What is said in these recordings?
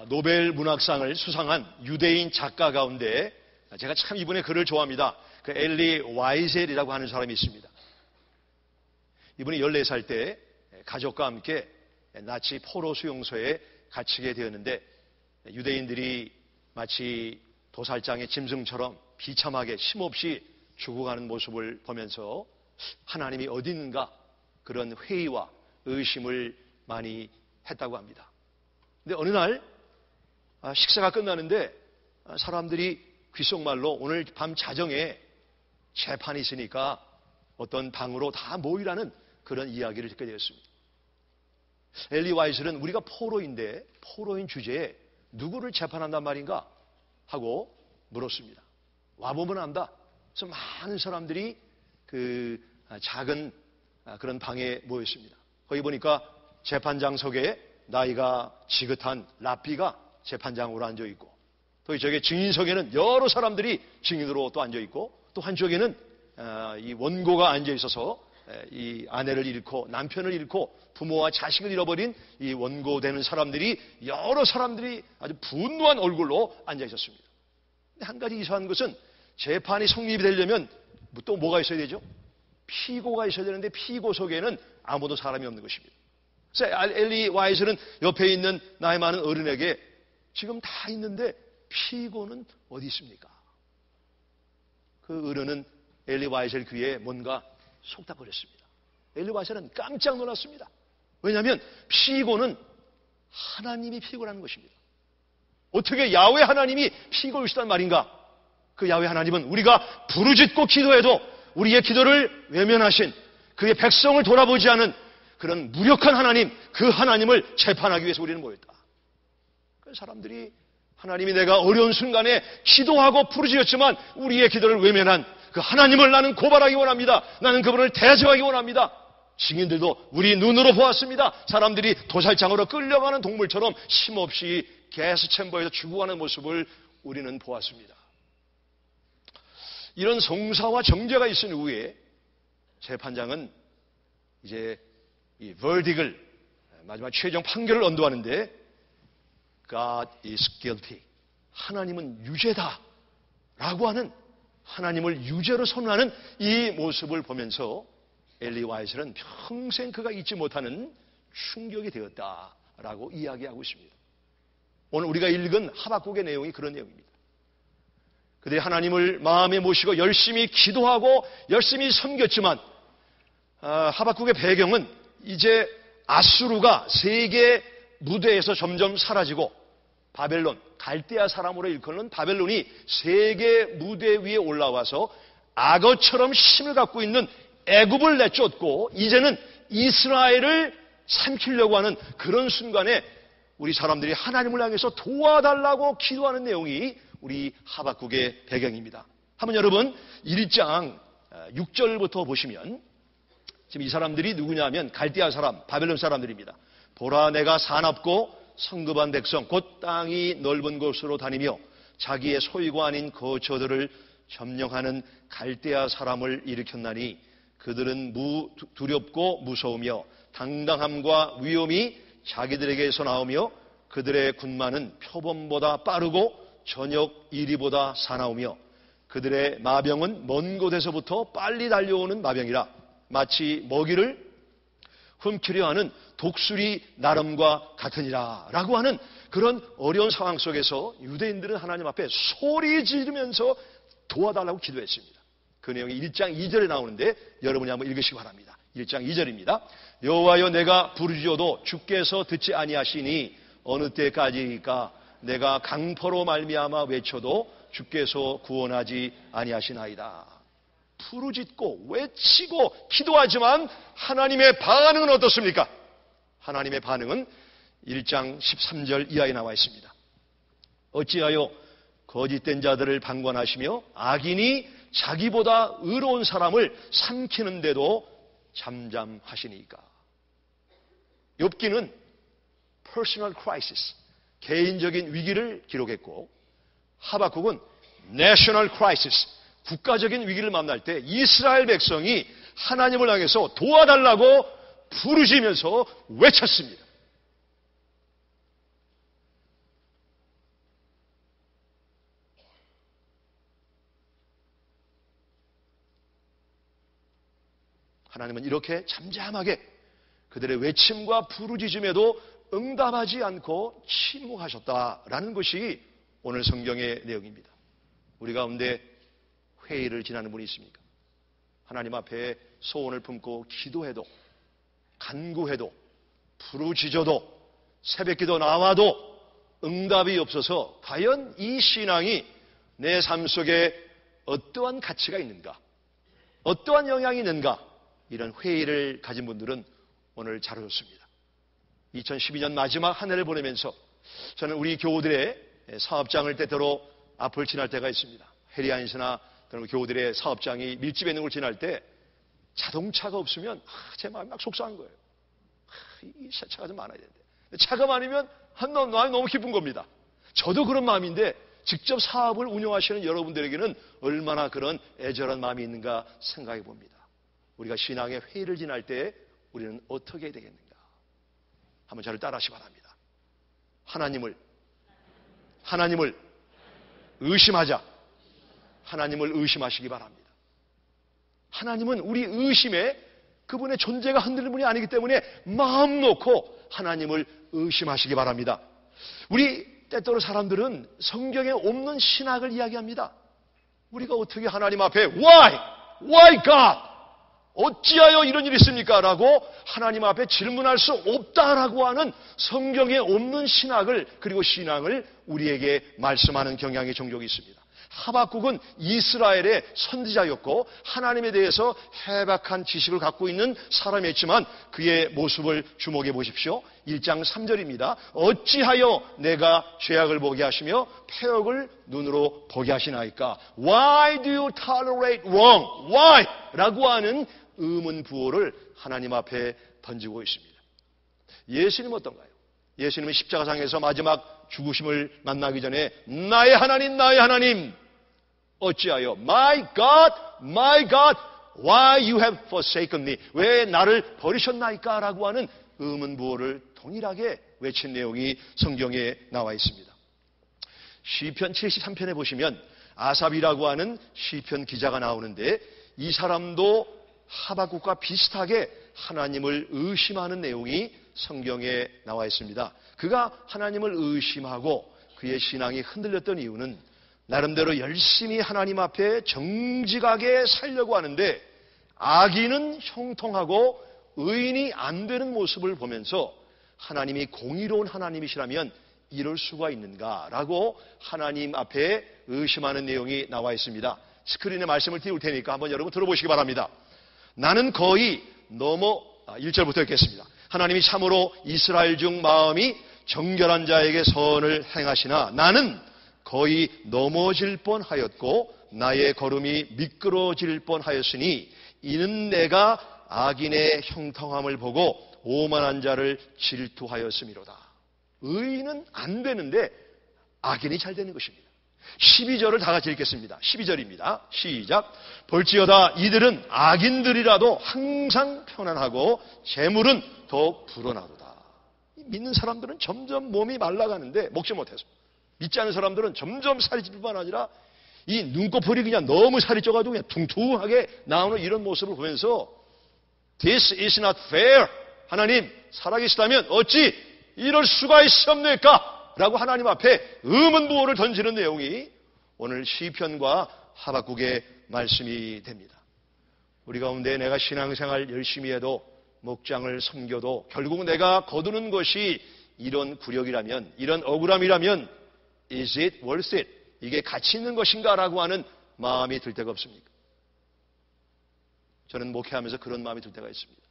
노벨 문학상을 수상한 유대인 작가 가운데 제가 참 이분의 글을 좋아합니다. 그 엘리 와이셀이라고 하는 사람이 있습니다. 이분이 14살 때 가족과 함께 나치 포로 수용소에 갇히게 되었는데 유대인들이 마치 도살장의 짐승처럼 비참하게 쉼없이 죽어가는 모습을 보면서 하나님이 어디 있는가 그런 회의와 의심을 많이 했다고 합니다. 근데 어느 날 식사가 끝나는데 사람들이 귓속말로 오늘 밤 자정에 재판이 있으니까 어떤 방으로 다 모이라는 그런 이야기를 듣게 되었습니다. 엘리 와이슬은 우리가 포로인데 포로인 주제에 누구를 재판한단 말인가 하고 물었습니다. 와보면 안다. 그래서 많은 사람들이 그 작은 그런 방에 모였습니다. 거기 보니까 재판장석에 나이가 지긋한 랍비가 재판장으로 앉아있고 또 저기 증인석에는 여러 사람들이 증인으로 또 앉아있고 또 한쪽에는 이 원고가 앉아있어서 이 아내를 잃고 남편을 잃고 부모와 자식을 잃어버린 이 원고되는 사람들이 여러 사람들이 아주 분노한 얼굴로 앉아있었습니다. 근데 한 가지 이상한 것은 재판이 성립이 되려면 또 뭐가 있어야 되죠? 피고가 있어야 되는데 피고석에는 아무도 사람이 없는 것입니다. 그래서 엘리 와이슬은 옆에 있는 나이 많은 어른에게 지금 다 있는데 피고는 어디 있습니까? 그 어른은 엘리 와이슬 귀에 뭔가 속닥거렸습니다. 엘리 와이슬은 깜짝 놀랐습니다. 왜냐하면 피고는 하나님이 피고라는 것입니다. 어떻게 야훼 하나님이 피고이시단 말인가? 그 야훼 하나님은 우리가 부르짖고 기도해도 우리의 기도를 외면하신 그의 백성을 돌아보지 않은 그런 무력한 하나님, 그 하나님을 재판하기 위해서 우리는 모였다. 그래서 사람들이 하나님이 내가 어려운 순간에 기도하고 부르짖었지만 우리의 기도를 외면한 그 하나님을 나는 고발하기 원합니다. 나는 그분을 대적하기 원합니다. 증인들도 우리 눈으로 보았습니다. 사람들이 도살장으로 끌려가는 동물처럼 쉼없이 가스챔버에서 죽어가는 모습을 우리는 보았습니다. 이런 성사와 정죄가 있은 후에 재판장은 이제 이 verdict을 마지막 최종 판결을 언도하는데 God is guilty. 하나님은 유죄다 라고 하는 하나님을 유죄로 선언하는 이 모습을 보면서 엘리 와이슬은 평생 그가 잊지 못하는 충격이 되었다라고 이야기하고 있습니다. 오늘 우리가 읽은 하박국의 내용이 그런 내용입니다. 그들이 하나님을 마음에 모시고 열심히 기도하고 열심히 섬겼지만 하박국의 배경은 이제 아수르가 세계 무대에서 점점 사라지고 바벨론, 갈대아 사람으로 일컫는 바벨론이 세계 무대 위에 올라와서 악어처럼 힘을 갖고 있는 애굽을 내쫓고 이제는 이스라엘을 삼키려고 하는 그런 순간에 우리 사람들이 하나님을 향해서 도와달라고 기도하는 내용이 우리 하박국의 배경입니다. 한번 여러분 1장 6절부터 보시면 지금 이 사람들이 누구냐면 갈대아 사람, 바벨론 사람들입니다. 보라 내가 사납고 성급한 백성 곧 땅이 넓은 곳으로 다니며 자기의 소유가 아닌 거처들을 점령하는 갈대아 사람을 일으켰나니 그들은 두렵고 무서우며 당당함과 위엄이 자기들에게서 나오며 그들의 군마는 표범보다 빠르고 저녁 이리보다 사나우며 그들의 마병은 먼 곳에서부터 빨리 달려오는 마병이라 마치 먹이를 훔키려 하는 독수리 나름과 같으니라 라고 하는 그런 어려운 상황 속에서 유대인들은 하나님 앞에 소리 지르면서 도와달라고 기도했습니다. 그 내용이 1장 2절에 나오는데 여러분이 한번 읽으시기 바랍니다. 1장 2절입니다. 여호와여 내가 부르짖어도 주께서 듣지 아니하시니 어느 때까지일까 내가 강포로 말미암아 외쳐도 주께서 구원하지 아니하시나이다. 부르짖고 외치고 기도하지만 하나님의 반응은 어떻습니까? 하나님의 반응은 1장 13절 이하에 나와 있습니다. 어찌하여 거짓된 자들을 방관하시며 악인이 자기보다 의로운 사람을 삼키는데도 잠잠하시니까. 욥기는 personal crisis, 개인적인 위기를 기록했고 하박국은 national crisis, 국가적인 위기를 만날 때 이스라엘 백성이 하나님을 향해서 도와달라고 부르짖으면서 외쳤습니다. 하나님은 이렇게 잠잠하게 그들의 외침과 부르짖음에도 응답하지 않고 침묵하셨다라는 것이 오늘 성경의 내용입니다. 우리 가운데 회의를 지나는 분이 있습니까? 하나님 앞에 소원을 품고 기도해도, 간구해도, 부르짖어도, 새벽기도 나와도 응답이 없어서 과연 이 신앙이 내 삶 속에 어떠한 가치가 있는가, 어떠한 영향이 있는가, 이런 회의를 가진 분들은 오늘 잘 오셨습니다. 2012년 마지막 한 해를 보내면서 저는 우리 교우들의 사업장을 때때로 앞을 지날 때가 있습니다. 해리안시나 교우들의 사업장이 밀집해 있는 걸 지날 때 자동차가 없으면 제 마음이 막 속상한 거예요. 이 차가 좀 많아야 되는데. 차가 많으면 마음이 너무 기쁜 겁니다. 저도 그런 마음인데 직접 사업을 운영하시는 여러분들에게는 얼마나 그런 애절한 마음이 있는가 생각해 봅니다. 우리가 신앙의 회의를 지날 때 우리는 어떻게 해야 되겠는가? 한번 저를 따라하시기 바랍니다. 하나님을 의심하자. 하나님을 의심하시기 바랍니다. 하나님은 우리 의심에 그분의 존재가 흔들리는 분이 아니기 때문에 마음 놓고 하나님을 의심하시기 바랍니다. 우리 때때로 사람들은 성경에 없는 신학을 이야기합니다. 우리가 어떻게 하나님 앞에 Why God? 어찌하여 이런 일이 있습니까? 라고 하나님 앞에 질문할 수 없다라고 하는 성경에 없는 신학을, 그리고 신앙을 우리에게 말씀하는 경향이 종종 있습니다. 하박국은 이스라엘의 선지자였고 하나님에 대해서 해박한 지식을 갖고 있는 사람이었지만 그의 모습을 주목해 보십시오. 1장 3절입니다. 어찌하여 내가 죄악을 보게 하시며 패역을 눈으로 보게 하시나이까? Why do you tolerate wrong? Why? 라고 하는 의문부호를 하나님 앞에 던지고 있습니다. 예수님은 어떤가요? 예수님은 십자가상에서 마지막 죽으심을 만나기 전에 나의 하나님 어찌하여 My God why you have forsaken me? 왜 나를 버리셨나이까? 라고 하는 의문부호를 동일하게 외친 내용이 성경에 나와 있습니다. 시편 73편에 보시면 아삽이라고 하는 시편 기자가 나오는데 이 사람도 하박국과 비슷하게 하나님을 의심하는 내용이 성경에 나와 있습니다. 그가 하나님을 의심하고 그의 신앙이 흔들렸던 이유는 나름대로 열심히 하나님 앞에 정직하게 살려고 하는데 악인은 형통하고 의인이 안 되는 모습을 보면서 하나님이 공의로운 하나님이시라면 이럴 수가 있는가라고 하나님 앞에 의심하는 내용이 나와 있습니다. 스크린에 말씀을 띄울 테니까 한번 여러분 들어보시기 바랍니다. 나는 거의 1절부터 읽겠습니다. 하나님이 참으로 이스라엘 중 마음이 정결한 자에게 선을 행하시나 나는 거의 넘어질 뻔하였고 나의 걸음이 미끄러질 뻔하였으니 이는 내가 악인의 형통함을 보고 오만한 자를 질투하였음이로다. 의인은 안 되는데 악인이 잘 되는 것입니다. 12절을 다 같이 읽겠습니다. 12절입니다. 시작. 볼지어다 이들은 악인들이라도 항상 편안하고 재물은 더 불어나도다. 믿는 사람들은 점점 몸이 말라가는데 먹지 못해서, 믿지 않는 사람들은 점점 살이 찔 뿐만 아니라 이 눈꺼풀이 그냥 너무 살이 쪄가지고 그냥 퉁퉁하게 나오는 이런 모습을 보면서 This is not fair. 하나님 살아계시다면 어찌 이럴 수가 있습니까? 라고 하나님 앞에 의문부호를 던지는 내용이 오늘 시편과 하박국의 말씀이 됩니다. 우리 가운데 내가 신앙생활 열심히 해도 목장을 섬겨도 결국 내가 거두는 것이 이런 굴욕이라면, 이런 억울함이라면 Is it worth it? 이게 가치 있는 것인가? 라고 하는 마음이 들 때가 없습니까? 저는 목회하면서 그런 마음이 들 때가 있습니다.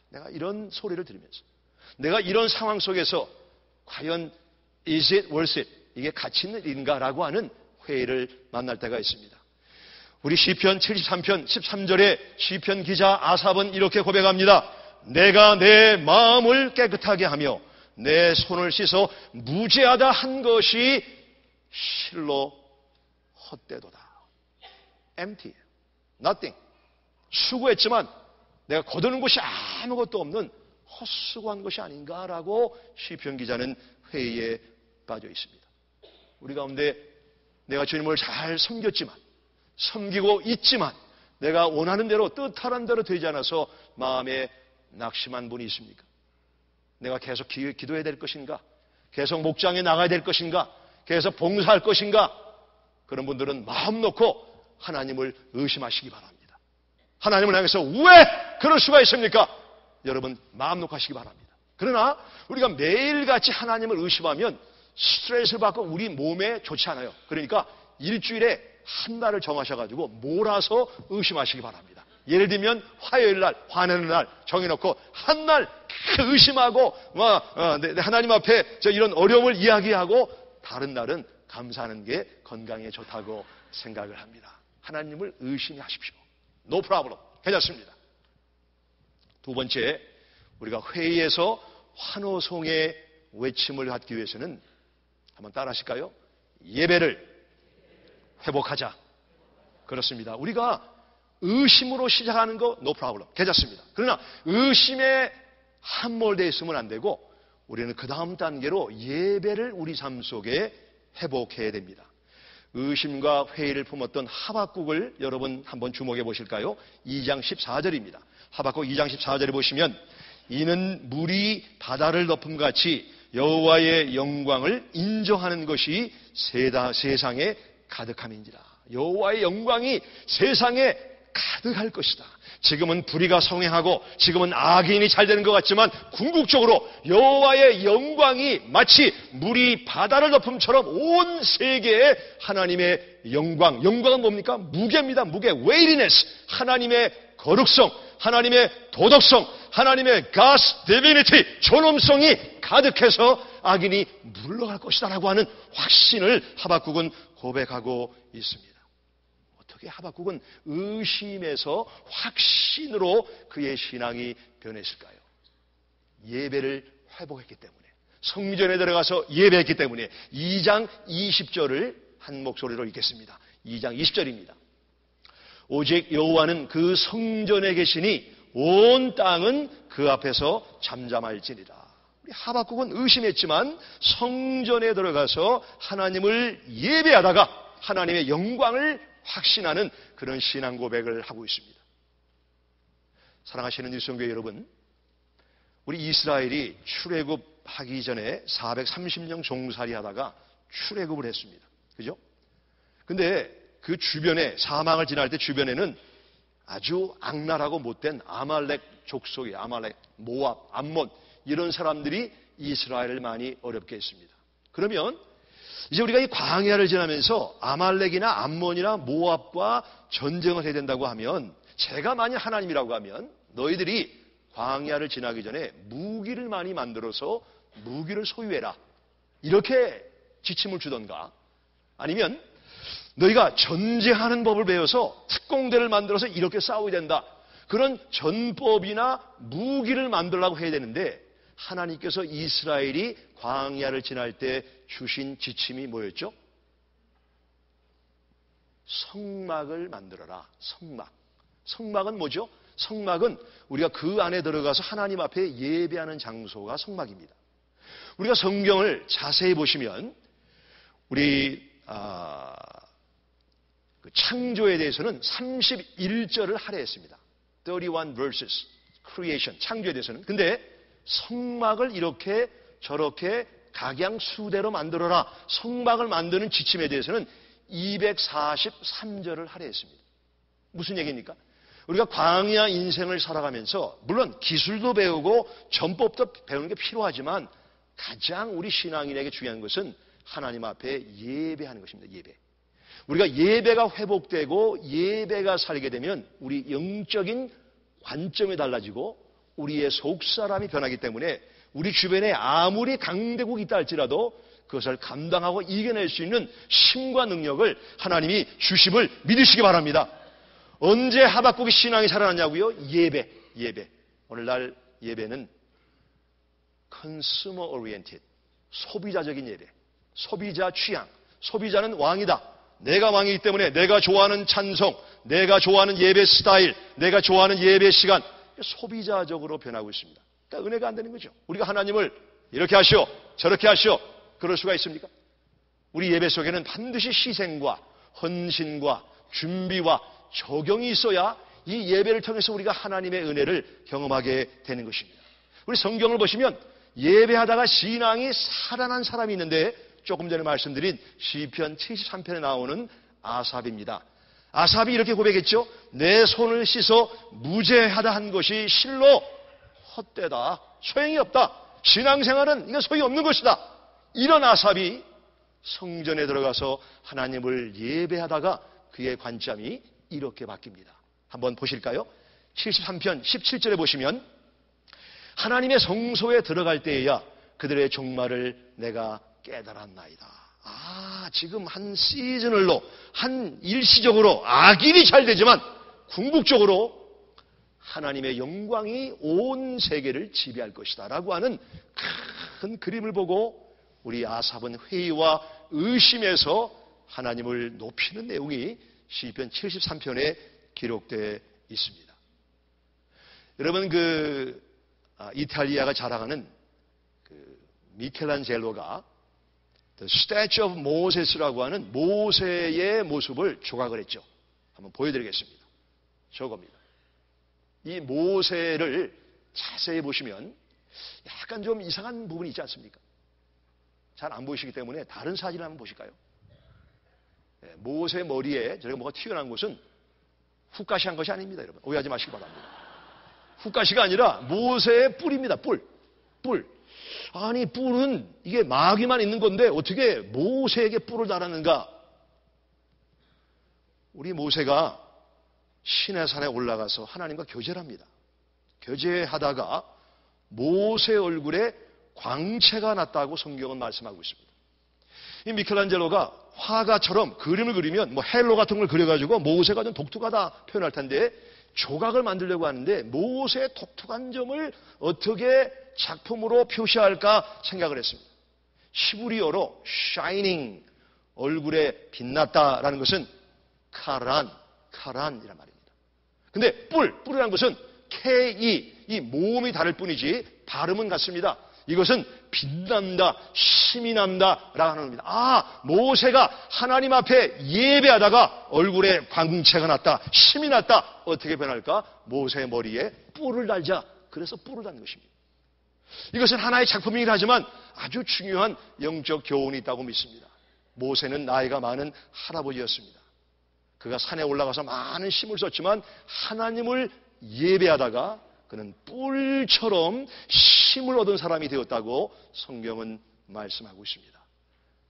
내가 이런 소리를 들으면서, 내가 이런 상황 속에서 과연 is it worth it? 이게 가치 있는 일인가? 라고 하는 회의를 만날 때가 있습니다. 우리 시편 73편 13절에 시편 기자 아삽은 이렇게 고백합니다. 내가 내 마음을 깨끗하게 하며 내 손을 씻어 무죄하다 한 것이 실로 헛되도다. empty, nothing. 수고했지만 내가 거두는 것이 아무것도 없는 헛수고한 것이 아닌가라고 시편 기자는 회의에 빠져 있습니다. 우리 가운데 내가 주님을 잘 섬겼지만, 섬기고 있지만 내가 원하는 대로 뜻하는 대로 되지 않아서 마음에 낙심한 분이 있습니까? 내가 계속 기도해야 될 것인가? 계속 목장에 나가야 될 것인가? 계속 봉사할 것인가? 그런 분들은 마음 놓고 하나님을 의심하시기 바랍니다. 하나님을 향해서 왜 그럴 수가 있습니까? 여러분 마음 놓고 하시기 바랍니다. 그러나 우리가 매일같이 하나님을 의심하면 스트레스를 받고 우리 몸에 좋지 않아요. 그러니까 일주일에 한 날을 정하셔가지고 몰아서 의심하시기 바랍니다. 예를 들면 화요일 날, 화내는 날 정해놓고 한 날 의심하고 하나님 앞에 이런 어려움을 이야기하고 다른 날은 감사하는 게 건강에 좋다고 생각을 합니다. 하나님을 의심하십시오. No problem. 괜찮습니다. 두 번째, 우리가 회의에서 환호성의 외침을 갖기 위해서는 한번 따라 하실까요? 예배를 회복하자. 그렇습니다. 우리가 의심으로 시작하는 거 no problem. 괜찮습니다. 그러나 의심에 함몰되어 있으면 안 되고 우리는 그 다음 단계로 예배를 우리 삶 속에 회복해야 됩니다. 의심과 회의를 품었던 하박국을 여러분 한번 주목해 보실까요? 2장 14절입니다. 하박국 2장 14절에 보시면 이는 물이 바다를 덮음같이 여호와의 영광을 인정하는 것이 세상에 가득함인지라. 여호와의 영광이 세상에 가득할 것이다. 지금은 불의가 성행하고 지금은 악인이 잘 되는 것 같지만 궁극적으로 여호와의 영광이 마치 물이 바다를 덮음처럼 온 세계에 하나님의 영광은 뭡니까? 무게입니다. 무게. weightiness. 하나님의 거룩성, 하나님의 도덕성, 하나님의 God's divinity, 존엄성이 가득해서 악인이 물러갈 것이다 라고 하는 확신을 하박국은 고백하고 있습니다. 어떻게 하박국은 의심에서 확신으로 그의 신앙이 변했을까요? 예배를 회복했기 때문에, 성전에 들어가서 예배했기 때문에. 2장 20절을 한 목소리로 읽겠습니다. 2장 20절입니다. 오직 여호와는 그 성전에 계시니 온 땅은 그 앞에서 잠잠할지니라. 우리 하박국은 의심했지만 성전에 들어가서 하나님을 예배하다가 하나님의 영광을 확신하는 그런 신앙 고백을 하고 있습니다. 사랑하시는 일성교회 여러분, 우리 이스라엘이 출애굽하기 전에 430년 종살이 하다가 출애굽을 했습니다. 그죠? 근데 그 주변에, 사망을 지날 때 주변에는 아주 악랄하고 못된 아말렉 족속이, 아말렉, 모압, 암몬, 이런 사람들이 이스라엘을 많이 어렵게 했습니다. 그러면 이제 우리가 이 광야를 지나면서 아말렉이나 암몬이나 모압과 전쟁을 해야 된다고 하면, 제가 만약 하나님이라고 하면 너희들이 광야를 지나기 전에 무기를 많이 만들어서 무기를 소유해라, 이렇게 지침을 주던가, 아니면 너희가 전쟁하는 법을 배워서 특공대를 만들어서 이렇게 싸워야 된다, 그런 전법이나 무기를 만들라고 해야 되는데, 하나님께서 이스라엘이 광야를 지날 때 주신 지침이 뭐였죠? 성막을 만들어라. 성막. 성막은 뭐죠? 성막은 우리가 그 안에 들어가서 하나님 앞에 예배하는 장소가 성막입니다. 우리가 성경을 자세히 보시면 우리 그 창조에 대해서는 31절을 할애했습니다. 31 verses creation, 창조에 대해서는. 근데 성막을 이렇게 저렇게 각양수대로 만들어라, 성막을 만드는 지침에 대해서는 243절을 할애했습니다. 무슨 얘기입니까? 우리가 광야 인생을 살아가면서 물론 기술도 배우고 전법도 배우는 게 필요하지만 가장 우리 신앙인에게 중요한 것은 하나님 앞에 예배하는 것입니다. 예배. 우리가 예배가 회복되고 예배가 살게 되면 우리 영적인 관점이 달라지고 우리의 속사람이 변하기 때문에 우리 주변에 아무리 강대국이 있다 할지라도 그것을 감당하고 이겨낼 수 있는 힘과 능력을 하나님이 주심을 믿으시기 바랍니다. 언제 하박국의 신앙이 살아났냐고요? 예배. 오늘날 예배는 consumer oriented, 소비자적인 예배, 소비자 취향, 소비자는 왕이다. 내가 왕이기 때문에 내가 좋아하는 찬송, 내가 좋아하는 예배 스타일, 내가 좋아하는 예배 시간, 소비자적으로 변하고 있습니다. 그러니까 은혜가 안 되는 거죠. 우리가 하나님을 이렇게 하시오, 저렇게 하시오, 그럴 수가 있습니까? 우리 예배 속에는 반드시 희생과 헌신과 준비와 적용이 있어야 이 예배를 통해서 우리가 하나님의 은혜를 경험하게 되는 것입니다. 우리 성경을 보시면 예배하다가 신앙이 살아난 사람이 있는데 조금 전에 말씀드린 시편 73편에 나오는 아삽입니다. 아삽이 이렇게 고백했죠. 내 손을 씻어 무죄하다 한 것이 실로 헛되다. 소용이 없다. 신앙생활은 이건 소용이 없는 것이다. 이런 아삽이 성전에 들어가서 하나님을 예배하다가 그의 관점이 이렇게 바뀝니다. 한번 보실까요? 73편 17절에 보시면 하나님의 성소에 들어갈 때에야 그들의 종말을 내가 깨달았나이다. 지금 한 시즌을로, 한 일시적으로 악일이 잘 되지만 궁극적으로 하나님의 영광이 온 세계를 지배할 것이다 라고 하는 큰 그림을 보고 우리 아삽은 회의와 의심에서 하나님을 높이는 내용이 시편 73편에 기록되어 있습니다. 여러분 이탈리아가 자랑하는 미켈란젤로가 The Statue of Moses라고 하는 모세의 모습을 조각을 했죠. 한번 보여드리겠습니다. 저겁니다. 이 모세를 자세히 보시면 약간 좀 이상한 부분이 있지 않습니까? 잘 안 보이시기 때문에 다른 사진을 한번 보실까요? 모세 머리에 저렇게 뭐가 튀어나온 것은 훅가시한 것이 아닙니다. 여러분 오해하지 마시기 바랍니다. 훅가시가 아니라 모세의 뿔입니다. 뿔. 아니 뿔은 이게 마귀만 있는 건데 어떻게 모세에게 뿔을 달았는가? 우리 모세가 시내산에 올라가서 하나님과 교제를 합니다. 교제하다가 모세 얼굴에 광채가 났다고 성경은 말씀하고 있습니다. 이 미켈란젤로가 화가처럼 그림을 그리면 헬로 같은 걸 그려가지고 모세가 좀 독특하다 표현할 텐데 조각을 만들려고 하는데 모세의 독특한 점을 어떻게 작품으로 표시할까 생각을 했습니다. 히브리어로 shining, 얼굴에 빛났다라는 것은 카란이란 말입니다. 근데 뿔이라는 것은 K-E, 이 모음이 다를 뿐이지 발음은 같습니다. 이것은 빛난다, 힘이 난다 라는 겁니다. 모세가 하나님 앞에 예배하다가 얼굴에 광채가 났다, 힘이 났다. 어떻게 변할까? 모세의 머리에 뿔을 달자. 그래서 뿔을 단 것입니다. 이것은 하나의 작품이긴 하지만 아주 중요한 영적 교훈이 있다고 믿습니다. 모세는 나이가 많은 할아버지였습니다. 그가 산에 올라가서 많은 힘을 썼지만 하나님을 예배하다가 그는 뿔처럼 힘을 얻은 사람이 되었다고 성경은 말씀하고 있습니다.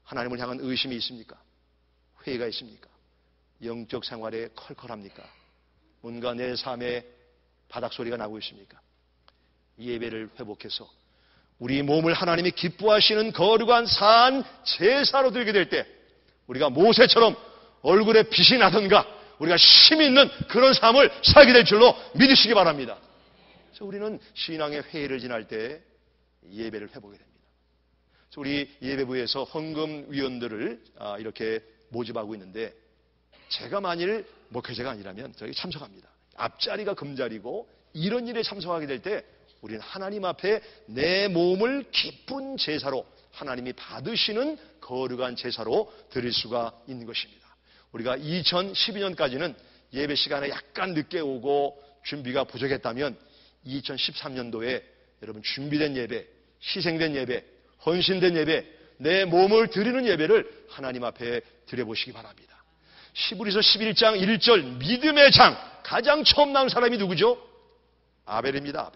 하나님을 향한 의심이 있습니까? 회의가 있습니까? 영적 생활에 컬컬합니까? 뭔가 내 삶에 바닥소리가 나고 있습니까? 예배를 회복해서 우리 몸을 하나님이 기뻐하시는 거룩한 산 제사로 드리게 될 때 우리가 모세처럼 얼굴에 빛이 나던가 우리가 힘이 있는 그런 삶을 살게 될 줄로 믿으시기 바랍니다. 그래서 우리는 신앙의 회의를 지날 때 예배를 회복해야 됩니다. 그래서 우리 예배부에서 헌금위원들을 이렇게 모집하고 있는데 제가 만일 목회자가 아니라면 저기 참석합니다. 앞자리가 금자리고 이런 일에 참석하게 될 때 우리는 하나님 앞에 내 몸을 기쁜 제사로 하나님이 받으시는 거룩한 제사로 드릴 수가 있는 것입니다. 우리가 2012년까지는 예배 시간에 약간 늦게 오고 준비가 부족했다면 2013년도에 여러분 준비된 예배, 희생된 예배, 헌신된 예배, 내 몸을 드리는 예배를 하나님 앞에 드려보시기 바랍니다. 히브리서 11장 1절 믿음의 장 가장 처음 나온 사람이 누구죠? 아벨입니다.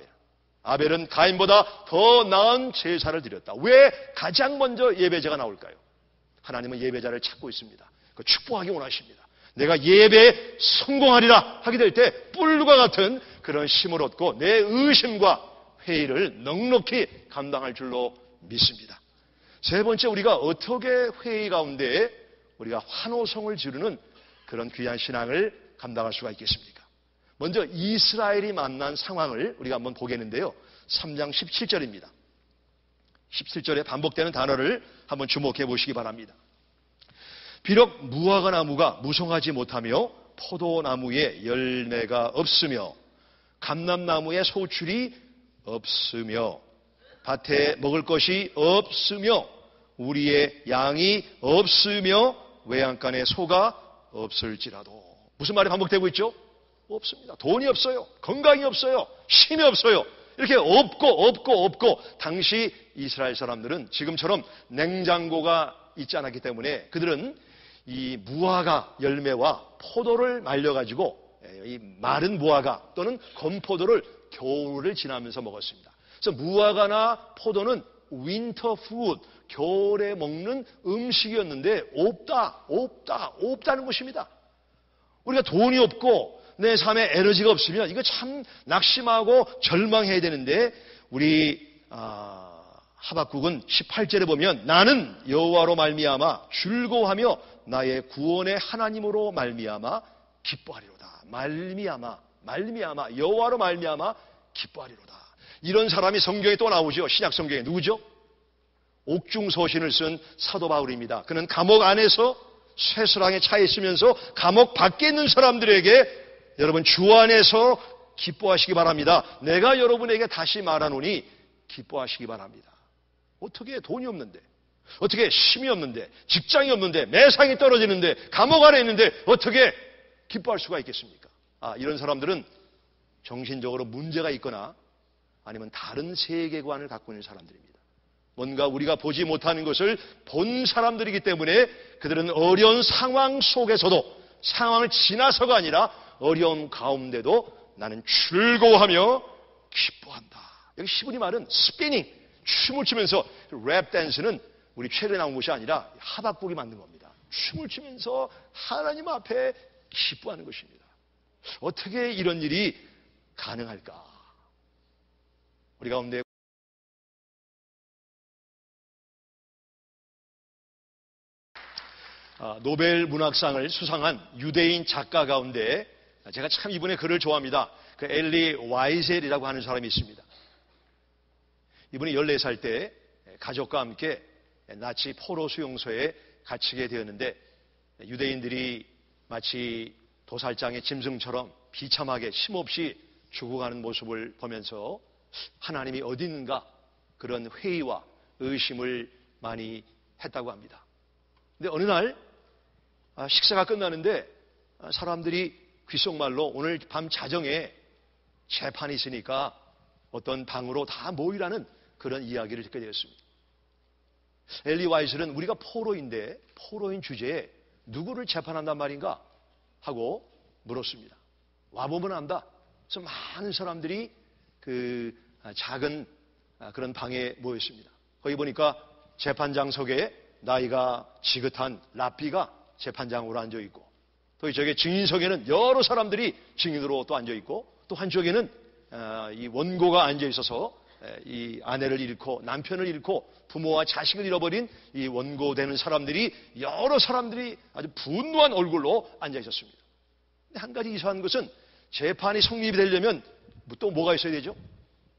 아벨은 가인보다 더 나은 제사를 드렸다. 왜 가장 먼저 예배자가 나올까요? 하나님은 예배자를 찾고 있습니다. 축복하기 원하십니다. 내가 예배에 성공하리라 하게 될 때 뿔과 같은 그런 힘을 얻고 내 의심과 회의를 넉넉히 감당할 줄로 믿습니다. 세 번째, 우리가 어떻게 회의 가운데 우리가 환호성을 지르는 그런 귀한 신앙을 감당할 수가 있겠습니까? 먼저 이스라엘이 만난 상황을 우리가 한번 보겠는데요. 3장 17절입니다. 17절에 반복되는 단어를 한번 주목해 보시기 바랍니다. 비록 무화과 나무가 무성하지 못하며 포도나무에 열매가 없으며 감람나무에 소출이 없으며 밭에 먹을 것이 없으며 우리의 양이 없으며 외양간에 소가 없을지라도 무슨 말이 반복되고 있죠? 없습니다. 돈이 없어요. 건강이 없어요. 힘이 없어요. 이렇게 없고 당시 이스라엘 사람들은 지금처럼 냉장고가 있지 않았기 때문에 그들은 이 무화과 열매와 포도를 말려가지고 이 마른 무화과 또는 건포도를 겨울을 지나면서 먹었습니다. 그래서 무화과나 포도는 윈터 푸드, 겨울에 먹는 음식이었는데 없다는 것입니다. 우리가 돈이 없고 내 삶에 에너지가 없으면 이거 참 낙심하고 절망해야 되는데 우리 하박국은 18절에 보면 나는 여호와로 말미암아 즐거워하며 나의 구원의 하나님으로 말미암아 기뻐하리로다. 말미암아 여호와로 말미암아 기뻐하리로다. 이런 사람이 성경에 또 나오죠. 신약 성경에 누구죠? 옥중서신을 쓴 사도 바울입니다. 그는 감옥 안에서 쇠사랑에 차 있으면서 감옥 밖에 있는 사람들에게 여러분 주 안에서 기뻐하시기 바랍니다. 내가 여러분에게 다시 말하노니 기뻐하시기 바랍니다. 어떻게 돈이 없는데, 어떻게 힘이 없는데, 직장이 없는데, 매상이 떨어지는데, 감옥 안에 있는데 어떻게 기뻐할 수가 있겠습니까? 이런 사람들은 정신적으로 문제가 있거나 아니면 다른 세계관을 갖고 있는 사람들입니다. 뭔가 우리가 보지 못하는 것을 본 사람들이기 때문에 그들은 어려운 상황 속에서도 상황을 지나서가 아니라 어려운 가운데도 나는 즐거워하며 기뻐한다. 여기 시브리 말은 스피닝, 춤을 추면서 랩 댄스는 우리 최근에 나온 것이 아니라 하박국이 만든 겁니다. 춤을 추면서 하나님 앞에 기뻐하는 것입니다. 어떻게 이런 일이 가능할까? 우리 가운데 노벨 문학상을 수상한 유대인 작가 가운데 제가 참 이분의 글을 좋아합니다. 그 엘리 와이셀이라고 하는 사람이 있습니다. 이분이 14살 때 가족과 함께 나치 포로 수용소에 갇히게 되었는데 유대인들이 마치 도살장의 짐승처럼 비참하게 힘없이 죽어가는 모습을 보면서 하나님이 어디 있는가 그런 회의와 의심을 많이 했다고 합니다. 근데 어느 날 식사가 끝나는데 사람들이 귓속말로 오늘 밤 자정에 재판이 있으니까 어떤 방으로 다 모이라는 그런 이야기를 듣게 되었습니다. 엘리 와이슬은 우리가 포로인데 포로인 주제에 누구를 재판한단 말인가 하고 물었습니다. 와보면 안다. 그래서 많은 사람들이 그 작은 그런 방에 모였습니다. 거기 보니까 재판장석에 나이가 지긋한 랍비가 재판장으로 앉아있고 또 이쪽에 증인석에는 여러 사람들이 증인으로 또 앉아있고 또 한쪽에는 이 원고가 앉아있어서 이 아내를 잃고 남편을 잃고 부모와 자식을 잃어버린 이 원고되는 사람들이 여러 사람들이 아주 분노한 얼굴로 앉아있었습니다. 근데 한 가지 이상한 것은 재판이 성립이 되려면 또 뭐가 있어야 되죠?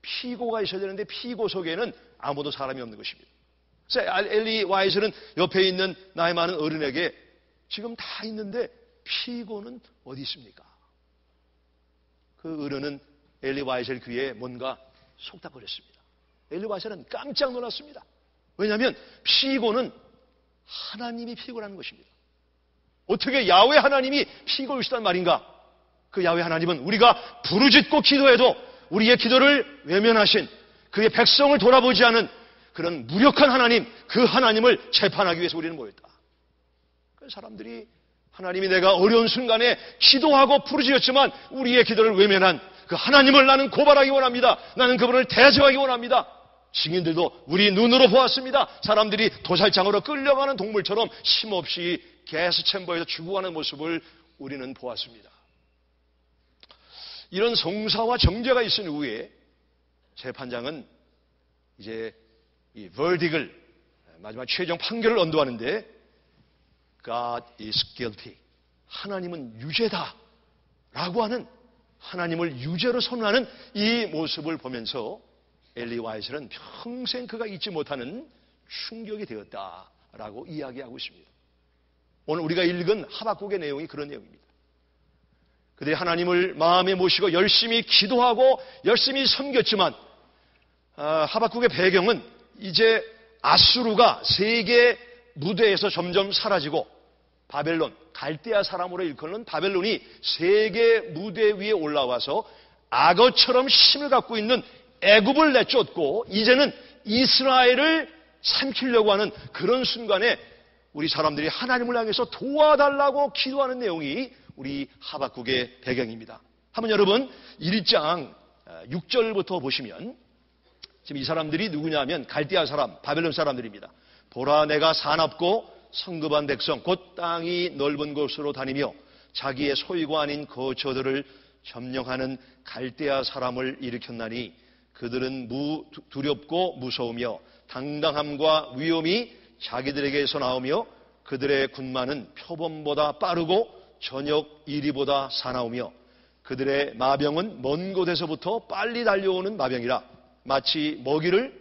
피고가 있어야 되는데 피고석에는 아무도 사람이 없는 것입니다. 그래서 엘리 와이슬은 옆에 있는 나이 많은 어른에게 지금 다 있는데 피고는 어디 있습니까? 그 어른은 엘리 와이슬 귀에 뭔가 속닥거렸습니다. 엘리 와이슬은 깜짝 놀랐습니다. 왜냐하면 피고는 하나님이 피고라는 것입니다. 어떻게 야훼 하나님이 피고이시단 말인가? 그 야훼 하나님은 우리가 부르짖고 기도해도 우리의 기도를 외면하신 그의 백성을 돌아보지 않은 그런 무력한 하나님, 그 하나님을 재판하기 위해서 우리는 모였다. 그 사람들이 하나님이 내가 어려운 순간에 기도하고 부르짖었지만 우리의 기도를 외면한 그 하나님을 나는 고발하기 원합니다. 나는 그분을 대적하기 원합니다. 증인들도 우리 눈으로 보았습니다. 사람들이 도살장으로 끌려가는 동물처럼 힘없이 가스 챔버에서 죽어가는 모습을 우리는 보았습니다. 이런 성사와 정죄가 있은 후에 재판장은 이제 이 verdig을 마지막 최종 판결을 언도하는데 God is guilty. 하나님은 유죄다 라고 하는 하나님을 유죄로 선언하는 이 모습을 보면서 엘리 와이슬은 평생 그가 잊지 못하는 충격이 되었다라고 이야기하고 있습니다. 오늘 우리가 읽은 하박국의 내용이 그런 내용입니다. 그들이 하나님을 마음에 모시고 열심히 기도하고 열심히 섬겼지만 하박국의 배경은 이제 아수르가 세계 무대에서 점점 사라지고 바벨론, 갈대아 사람으로 일컫는 바벨론이 세계 무대 위에 올라와서 악어처럼 힘을 갖고 있는 애굽을 내쫓고 이제는 이스라엘을 삼키려고 하는 그런 순간에 우리 사람들이 하나님을 향해서 도와달라고 기도하는 내용이 우리 하박국의 배경입니다. 한번 여러분 1장 6절부터 보시면 지금 이 사람들이 누구냐면 갈대아 사람, 바벨론 사람들입니다. 보라, 내가 사납고 성급한 백성, 곧 땅이 넓은 곳으로 다니며 자기의 소유가 아닌 거처들을 점령하는 갈대아 사람을 일으켰나니 그들은 두렵고 무서우며 당당함과 위엄이 자기들에게서 나오며 그들의 군마는 표범보다 빠르고 저녁 이리보다 사나우며 그들의 마병은 먼 곳에서부터 빨리 달려오는 마병이라 마치 먹이를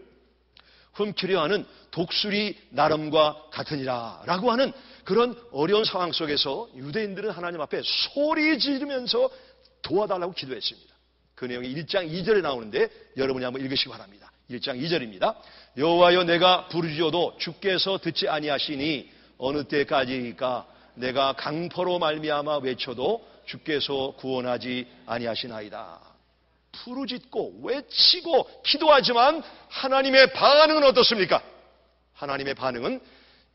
훔키려 하는 독수리 나름과 같으니라 라고 하는 그런 어려운 상황 속에서 유대인들은 하나님 앞에 소리 지르면서 도와달라고 기도했습니다. 그 내용이 1장 2절에 나오는데 여러분이 한번 읽으시기 바랍니다. 1장 2절입니다. 여호와여, 내가 부르짖어도 주께서 듣지 아니하시니 어느 때까지일까? 내가 강포로 말미암아 외쳐도 주께서 구원하지 아니하시나이다. 부르짖고 외치고 기도하지만 하나님의 반응은 어떻습니까? 하나님의 반응은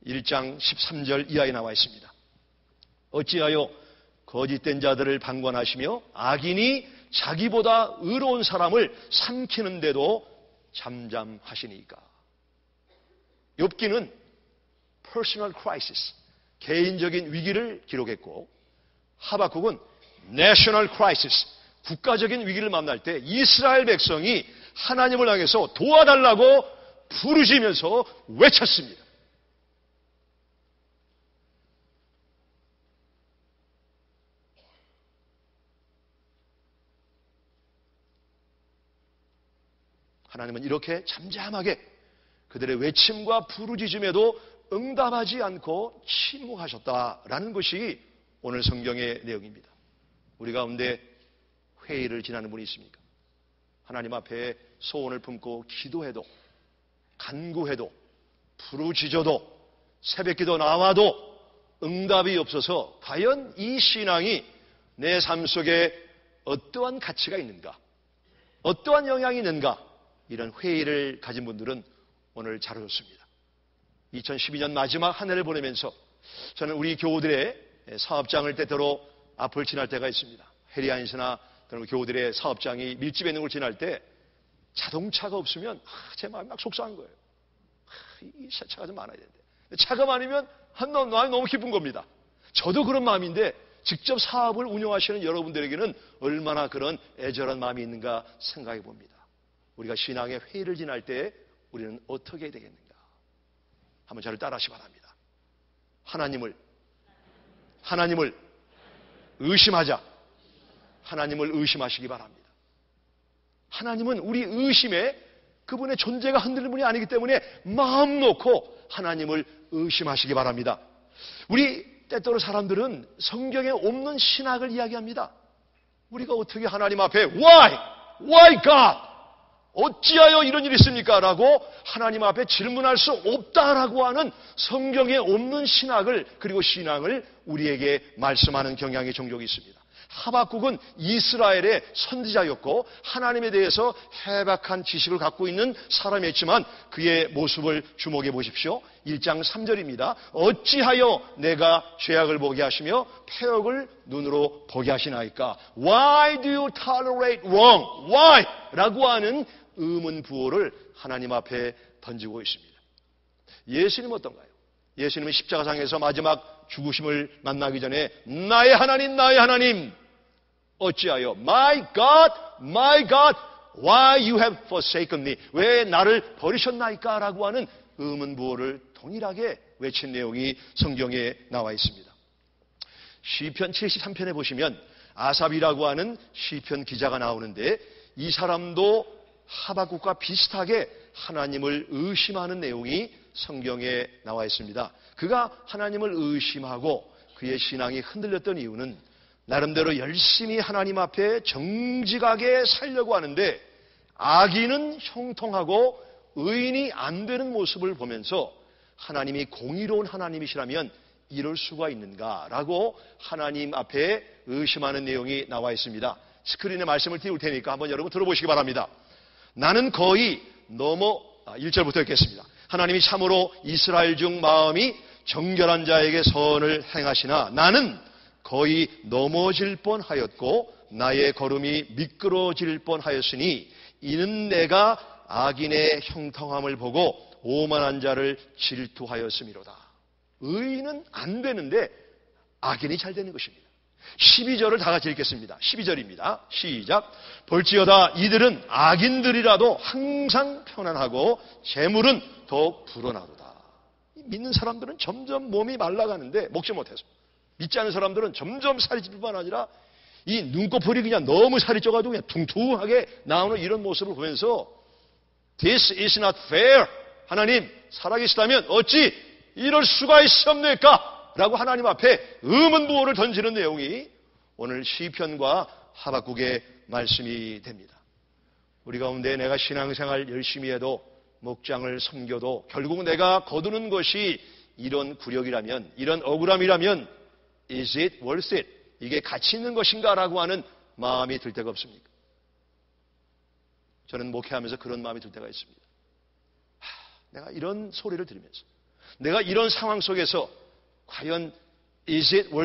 1장 13절 이하에 나와 있습니다. 어찌하여 거짓된 자들을 방관하시며 악인이 자기보다 의로운 사람을 삼키는데도 잠잠하시니까. 욥기는 personal crisis, 개인적인 위기를 기록했고 하박국은 national crisis, 국가적인 위기를 만날 때 이스라엘 백성이 하나님을 향해서 도와달라고 부르짖으면서 외쳤습니다. 하나님은 이렇게 잠잠하게 그들의 외침과 부르짖음에도 응답하지 않고 침묵하셨다라는 것이 오늘 성경의 내용입니다. 우리 가운데 회의를 지나는 분이 있습니까? 하나님 앞에 소원을 품고 기도해도 간구해도 부르짖어도 새벽기도 나와도 응답이 없어서 과연 이 신앙이 내 삶 속에 어떠한 가치가 있는가? 어떠한 영향이 있는가? 이런 회의를 가진 분들은 오늘 잘 오셨습니다. 2012년 마지막 한 해를 보내면서 저는 우리 교우들의 사업장을 때때로 앞을 지날 때가 있습니다. 해리안스나 교우들의 사업장이 밀집해 있는 걸 지날 때 자동차가 없으면 제 마음이 막 속상한 거예요. 이 차가 좀 많아야 되는데. 차가 많으면 마음이 너무 기쁜 겁니다. 저도 그런 마음인데 직접 사업을 운영하시는 여러분들에게는 얼마나 그런 애절한 마음이 있는가 생각해 봅니다. 우리가 신앙의 회의를 지날 때 우리는 어떻게 해야 되겠는가? 한번 저를 따라하시기 바랍니다. 하나님을 의심하자. 하나님을 의심하시기 바랍니다. 하나님은 우리 의심에 그분의 존재가 흔들리는 분이 아니기 때문에 마음 놓고 하나님을 의심하시기 바랍니다. 우리 때때로 사람들은 성경에 없는 신학을 이야기합니다. 우리가 어떻게 하나님 앞에 Why God? 어찌하여 이런 일이 있습니까? 라고 하나님 앞에 질문할 수 없다라고 하는 성경에 없는 신학을 그리고 신앙을 우리에게 말씀하는 경향이 종종 있습니다. 하박국은 이스라엘의 선지자였고 하나님에 대해서 해박한 지식을 갖고 있는 사람이었지만 그의 모습을 주목해 보십시오. 1장 3절입니다. 어찌하여 내가 죄악을 보게 하시며 패역을 눈으로 보게 하시나이까? Why do you tolerate wrong? Why? 라고 하는 의문부호를 하나님 앞에 던지고 있습니다. 예수님은 어떤가요? 예수님은 십자가상에서 마지막 죽으심을 만나기 전에 나의 하나님 어찌하여 My God why you have forsaken me? 왜 나를 버리셨나이까? 라고 하는 의문부호를 동일하게 외친 내용이 성경에 나와 있습니다. 시편 73편에 보시면 아삽이라고 하는 시편 기자가 나오는데 이 사람도 하박국과 비슷하게 하나님을 의심하는 내용이 성경에 나와 있습니다. 그가 하나님을 의심하고 그의 신앙이 흔들렸던 이유는 나름대로 열심히 하나님 앞에 정직하게 살려고 하는데 악인은 형통하고 의인이 안 되는 모습을 보면서 하나님이 공의로운 하나님이시라면 이럴 수가 있는가라고 하나님 앞에 의심하는 내용이 나와 있습니다. 스크린에 말씀을 띄울 테니까 한번 여러분 들어보시기 바랍니다. 나는 거의 1절부터 읽겠습니다. 하나님이 참으로 이스라엘 중 마음이 정결한 자에게 선을 행하시나 나는 거의 넘어질 뻔하였고 나의 걸음이 미끄러질 뻔하였으니 이는 내가 악인의 형통함을 보고 오만한 자를 질투하였음이로다. 의인은 안 되는데 악인이 잘 되는 것입니다. 12절을 다 같이 읽겠습니다. 12절입니다. 시작. 볼지어다 이들은 악인들이라도 항상 편안하고 재물은 더욱 불어나도다. 믿는 사람들은 점점 몸이 말라가는데 먹지 못해서, 믿지 않는 사람들은 점점 살이 찔 뿐만 아니라 이 눈꺼풀이 그냥 너무 살이 쪄가지고 그냥 퉁퉁하게 나오는 이런 모습을 보면서 This is not fair. 하나님 살아계시다면 어찌 이럴 수가 있습니까? 라고 하나님 앞에 의문부호를 던지는 내용이 오늘 시편과 하박국의 말씀이 됩니다. 우리 가운데 내가 신앙생활 열심히 해도 목장을 섬겨도 결국 내가 거두는 것이 이런 굴욕이라면, 이런 억울함이라면 Is it worth it? 이게 가치 있는 것인가? 라고 하는 마음이 들 때가 없습니까? 저는 목회하면서 그런 마음이 들 때가 있습니다. 내가 이런 소리를 들으면서, 내가 이런 상황 속에서 과연 Is it worth